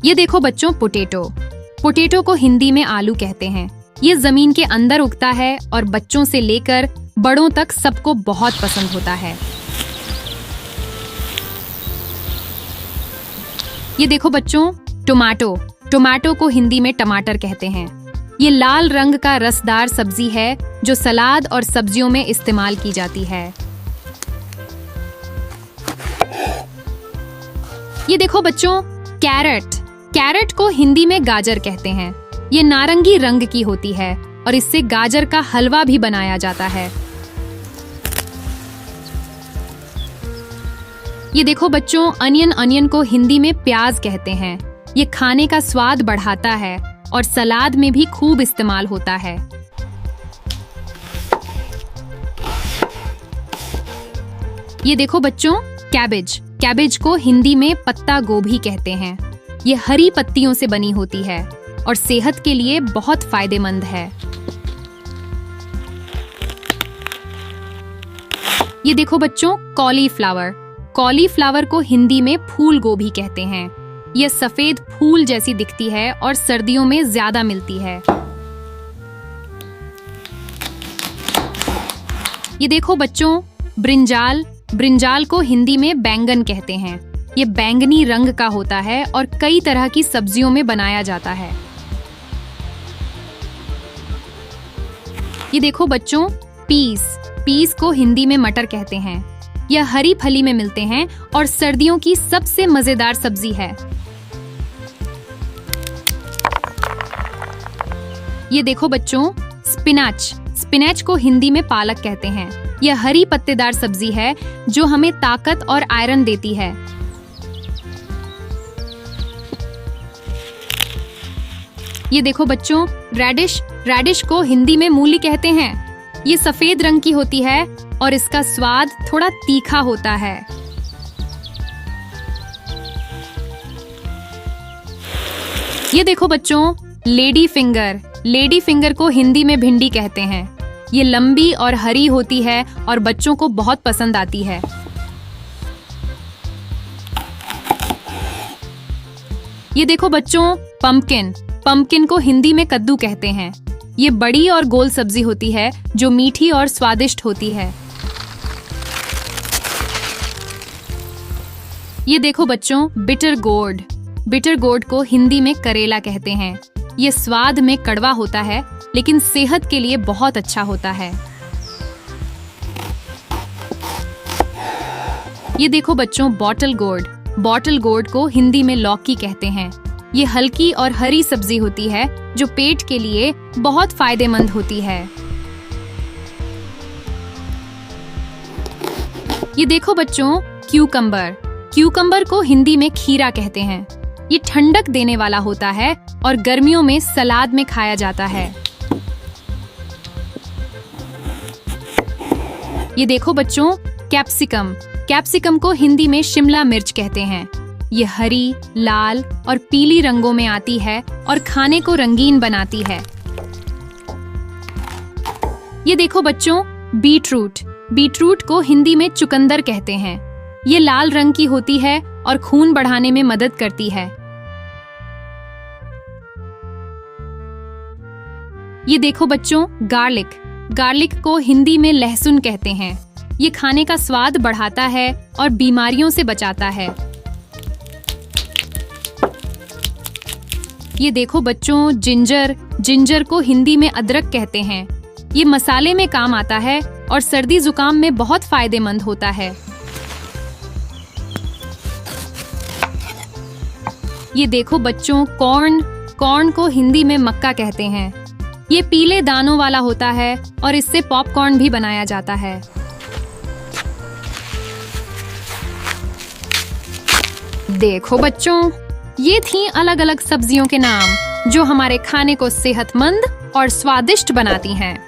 ये देखो बच्चों, पोटैटो। पोटैटो को हिंदी में आलू कहते हैं। ये जमीन के अंदर उगता है और बच्चों से लेकर बड़ों तक सबको बहुत पसंद होता है। ये देखो बच्चों, टोमेटो। टोमेटो को हिंदी में टमाटर कहते हैं। ये लाल रंग का रसदार सब्जी है जो सलाद और सब्जियों में इस्तेमाल की जाती है। ये देखो बच्चों, कैरेट। कैरेट को हिंदी में गाजर कहते हैं। ये नारंगी रंग की होती है और इससे गाजर का हलवा भी बनाया जाता है। ये देखो बच्चों, अनियन। अनियन को हिंदी में प्याज कहते हैं। ये खाने का स्वाद बढ़ाता है और सलाद में भी खूब इस्तेमाल होता है। ये देखो बच्चों, कैबेज। कैबेज को हिंदी में पत्ता गोभी कहते हैं। ये हरी पत्तियों से बनी होती है और सेहत के लिए बहुत फायदेमंद है। ये देखो बच्चों, कॉलीफ्लावर। कॉलीफ्लावर को हिंदी में फूल गोभी कहते हैं। यह सफेद फूल जैसी दिखती है और सर्दियों में ज्यादा मिलती है। ये देखो बच्चों, ब्रिंजाल। ब्रिंजाल को हिंदी में बैंगन कहते हैं। ये बैंगनी रंग का होता है और कई तरह की सब्जियों में बनाया जाता है। ये देखो बच्चों, पीस। पीस को हिंदी में मटर कहते हैं। यह हरी फली में मिलते हैं और सर्दियों की सबसे मजेदार सब्जी है। ये देखो बच्चों, स्पिनाच। स्पिनच को हिंदी में पालक कहते हैं। यह हरी पत्तेदार सब्जी है जो हमें ताकत और आयरन देती है। ये देखो बच्चों, रेडिश। रेडिश को हिंदी में मूली कहते हैं। ये सफेद रंग की होती है और इसका स्वाद थोड़ा तीखा होता है। ये देखो बच्चों, लेडी फिंगर। लेडी फिंगर को हिंदी में भिंडी कहते हैं। ये लंबी और हरी होती है और बच्चों को बहुत पसंद आती है। ये देखो बच्चों, पंपकिन। पंपकिन को हिंदी में कद्दू कहते हैं। ये बड़ी और गोल सब्जी होती है जो मीठी और स्वादिष्ट होती है। ये देखो बच्चों, बिटर गोर्ड। बिटर गोर्ड को हिंदी में करेला कहते हैं। ये स्वाद में कड़वा होता है लेकिन सेहत के लिए बहुत अच्छा होता है। ये देखो बच्चों, बॉटल गोर्ड। बॉटल गोर्ड को हिंदी में लौकी कहते हैं। ये हल्की और हरी सब्जी होती है जो पेट के लिए बहुत फायदेमंद होती है। ये देखो बच्चों, क्यूकम्बर। क्यूकम्बर को हिंदी में खीरा कहते हैं। ये ठंडक देने वाला होता है और गर्मियों में सलाद में खाया जाता है। ये देखो बच्चों, कैप्सिकम। कैप्सिकम को हिंदी में शिमला मिर्च कहते हैं। ये हरी, लाल और पीली रंगों में आती है और खाने को रंगीन बनाती है। ये देखो बच्चों, बीटरूट। बीटरूट को हिंदी में चुकंदर कहते हैं। ये लाल रंग की होती है और खून बढ़ाने में मदद करती है। ये देखो बच्चों, गार्लिक। गार्लिक को हिंदी में लहसुन कहते हैं। ये खाने का स्वाद बढ़ाता है और बीमारियों से बचाता है। ये देखो बच्चों, जिंजर। जिंजर को हिंदी में अदरक कहते हैं। ये मसाले में काम आता है और सर्दी जुकाम में बहुत फायदेमंद होता है। ये देखो बच्चों, कॉर्न। कॉर्न को हिंदी में मक्का कहते हैं। ये पीले दानों वाला होता है और इससे पॉपकॉर्न भी बनाया जाता है। देखो बच्चों, ये थीं अलग अलग सब्जियों के नाम जो हमारे खाने को सेहतमंद और स्वादिष्ट बनाती हैं।